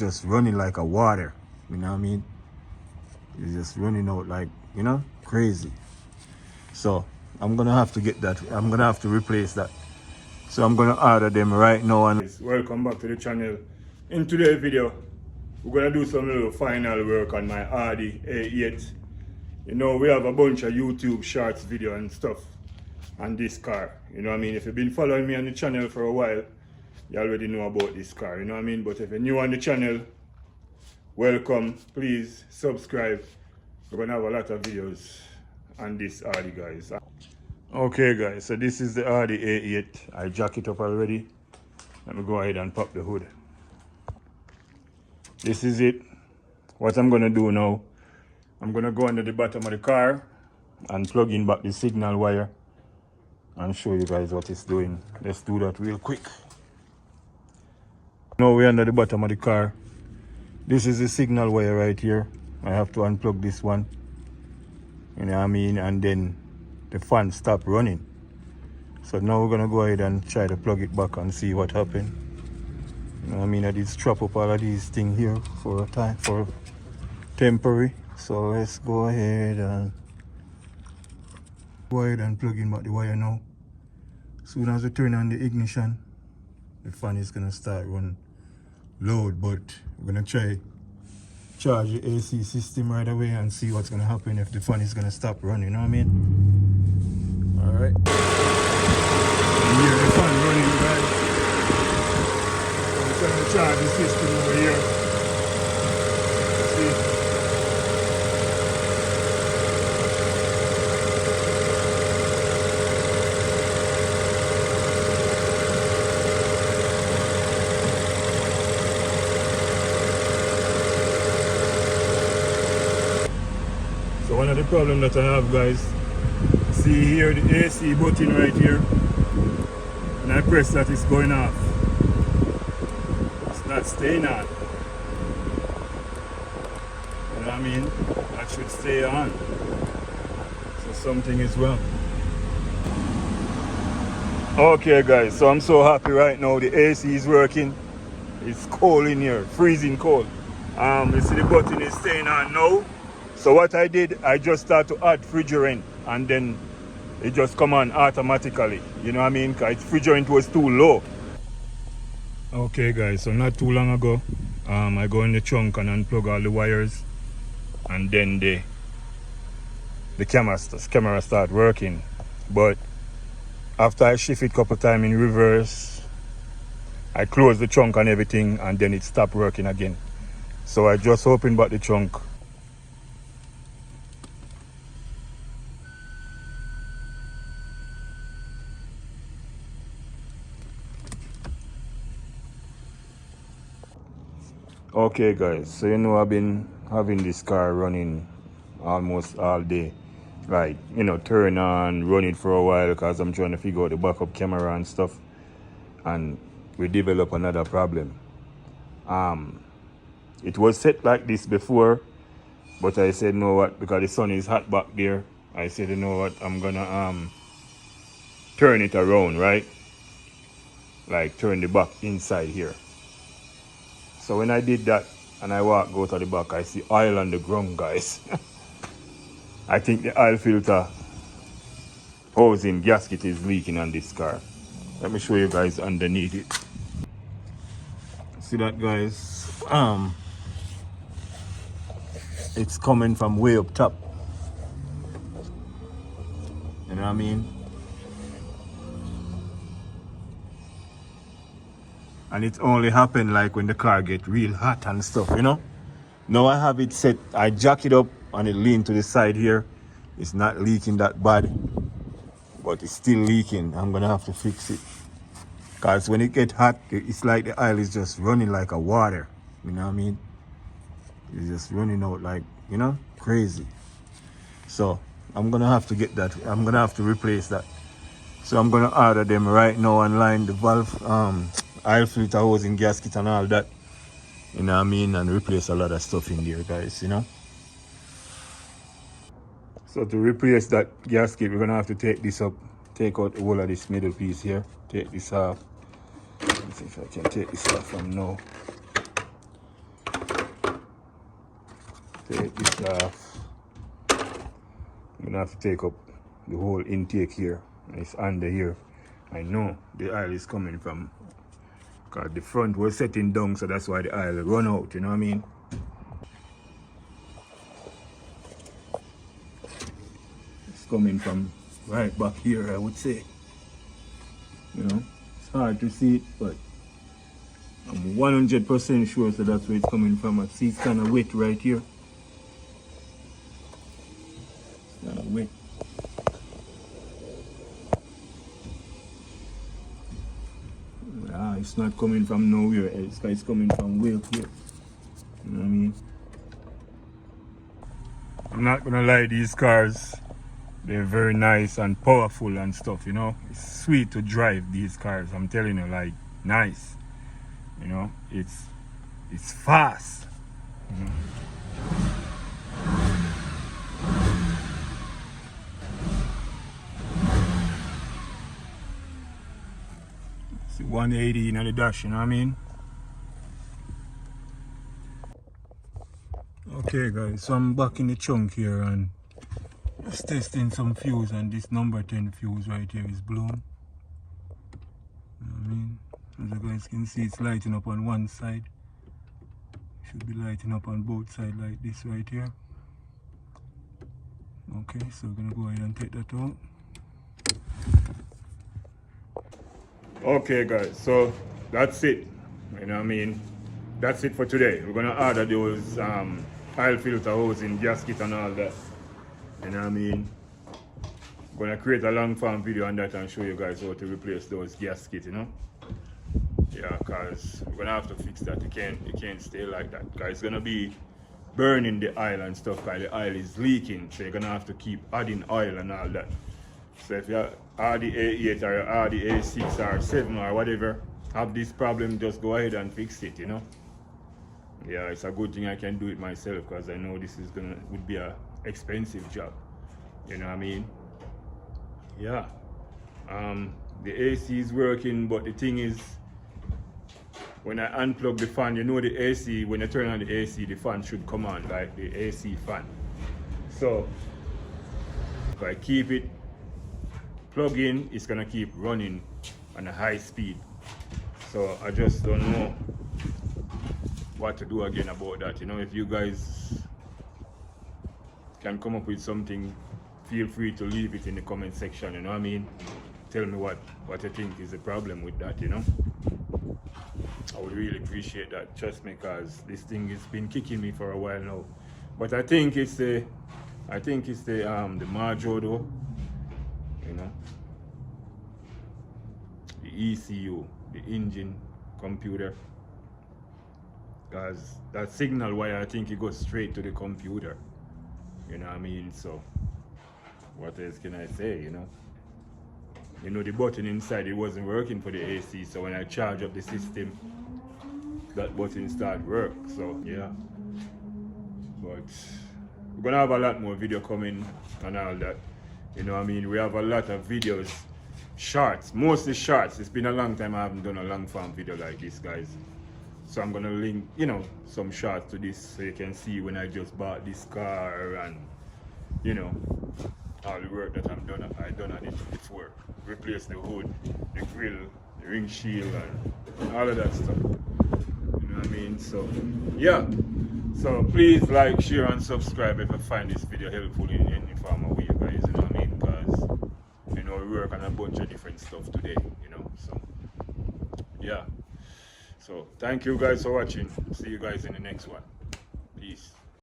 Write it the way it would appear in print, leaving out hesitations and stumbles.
just running like a water, you know what I mean? It's just running out like, you know, crazy. So I'm gonna have to get that. I'm gonna have to replace that. So I'm gonna order them right now. And welcome back to the channel. In today's video, we're gonna do some little final work on my Audi A8. You know, we have a bunch of YouTube shorts video and stuff on this car. You know what I mean? If you've been following me on the channel for a while, you already know about this car, you know what I mean? But if you're new on the channel, welcome. Please subscribe. We're gonna have a lot of videos on this Audi, guys. Okay guys, so this is the Audi A8. I jack it up already. Let me go ahead and pop the hood. This is it. What I'm gonna do now, I'm gonna go under the bottom of the car and plug in back the signal wire and show you guys what it's doing. Let's do that real quick. Now we're under the bottom of the car. This is the signal wire right here. I have to unplug this one, you know what I mean, and then the fan stop running. So now we're gonna go ahead and try to plug it back and see what happened. You know what I mean? I did strap up all of these things here for a time, for temporary. So let's go ahead and plug in back the wire now. Soon as we turn on the ignition, the fan is gonna start running load, but we're gonna try charge the AC system right away and see what's gonna happen if the fan is gonna stop running, you know what I mean? Alright. Here the fan running, guys. I'm trying to charge the system over here. See? So one of the problems that I have, guys, see here the AC button right here, and I press that, it's going off. It's not staying on. You know what I mean? That should stay on. So something is wrong. Okay guys, so I'm so happy right now. The AC is working. It's cold in here, freezing cold. You see the button is staying on now. So what I did, I just started to add refrigerant and then it just come on automatically. You know what I mean? Because refrigerant was too low. Okay guys, so not too long ago, I go in the trunk and unplug all the wires, and then the camera start working. But after I shift it a couple times in reverse, I close the trunk and everything, and then it stopped working again. So I just opened back the trunk. Okay guys, so you know I've been having this car running almost all day. Like, you know, turn on, run it for a while because I'm trying to figure out the backup camera and stuff. And we develop another problem. It was set like this before, but I said, you know what, because the sun is hot back there, I said, you know what, I'm gonna turn it around, right? Like turn the back inside here. So when I did that and I go to the back, I see oil on the ground, guys. I think the oil filter housing gasket is leaking on this car. Let me show you guys underneath it. See that, guys? It's coming from way up top. You know what I mean? And it only happened like when the car get real hot and stuff, you know? Now I have it set, I jack it up and it lean to the side here. It's not leaking that bad, but it's still leaking. I'm gonna have to fix it. Cause when it get hot, it's like the oil is just running like a water. You know what I mean? It's just running out like, you know, crazy. So I'm gonna have to get that. I'm gonna have to replace that. So I'm gonna order them right now online, the valve, oil filter housing gasket and all that, you know what I mean, and replace a lot of stuff in there, guys, you know. So to replace that gasket, we're gonna have to take this up, take out the whole of this middle piece here, take this off. Let's see if I can take this off from now. take this off. I'm gonna have to take up the whole intake here. It's under here. I know the oil is coming from, because the front was setting down, so that's why the oil run out, you know what I mean? It's coming from right back here, I would say. You know, it's hard to see it, but I'm 100% sure that that's where it's coming from. I see it's kind of wet right here. It's kind of wet. It's not coming from nowhere else, it's coming from way up here. You know what I mean? I'm not gonna lie, these cars, they're very nice and powerful and stuff, you know. It's sweet to drive these cars, I'm telling you, like, nice. You know, it's fast. You know? 180 in the dash, you know what I mean? Okay guys, so I'm back in the trunk here and just testing some fuse, and this number 10 fuse right here is blown. You know what I mean? As you guys can see, it's lighting up on one side. Should be lighting up on both sides like this right here. Okay, so we're gonna go ahead and take that out. Okay guys, so that's it. You know what I mean? That's it for today. We're gonna order those oil filter housing gasket and all that. You know what I mean? I'm gonna create a long form video on that and show you guys how to replace those gaskets, you know? Yeah, cause we're gonna have to fix that. You can't stay like that. Cause it's gonna be burning the oil and stuff, cause the oil is leaking. So you're gonna have to keep adding oil and all that. So if you're Audi A8 or Audi A6 or 7 or whatever have this problem, just go ahead and fix it, you know. Yeah, it's a good thing I can do it myself, because I know this is would be a expensive job, you know what I mean. Yeah, the AC is working, but the thing is, when I unplug the fan, you know, the AC, when you turn on the AC, the fan should come on, like the AC fan. So if I keep it plug in, it's gonna keep running on a high speed. So I just don't know what to do again about that. You know, if you guys can come up with something, feel free to leave it in the comment section, you know what I mean? Tell me what you think is the problem with that, you know? I would really appreciate that, trust me, because this thing has been kicking me for a while now. But I think it's the Marjo though. You know, the ECU, the engine computer, because that signal wire, I think it goes straight to the computer, you know what I mean. So what else can I say, you know? The button inside, it wasn't working for the AC, so when I charge up the system, that button started work. So yeah, but we're gonna have a lot more video coming and all that. You know what I mean? We have a lot of videos, shorts, mostly shorts. It's been a long time I haven't done a long form video like this, guys. So I'm gonna link, you know, some shorts to this so you can see when I just bought this car and, you know, all the work that I've done on it before. Replace the hood, the grill, the ring shield, and all of that stuff. You know what I mean? So yeah. So please like, share, and subscribe if you find this video helpful in any form of way, guys. You know what I mean? Because, you know, we work on a bunch of different stuff today, you know. So yeah. So thank you guys for watching. See you guys in the next one. Peace.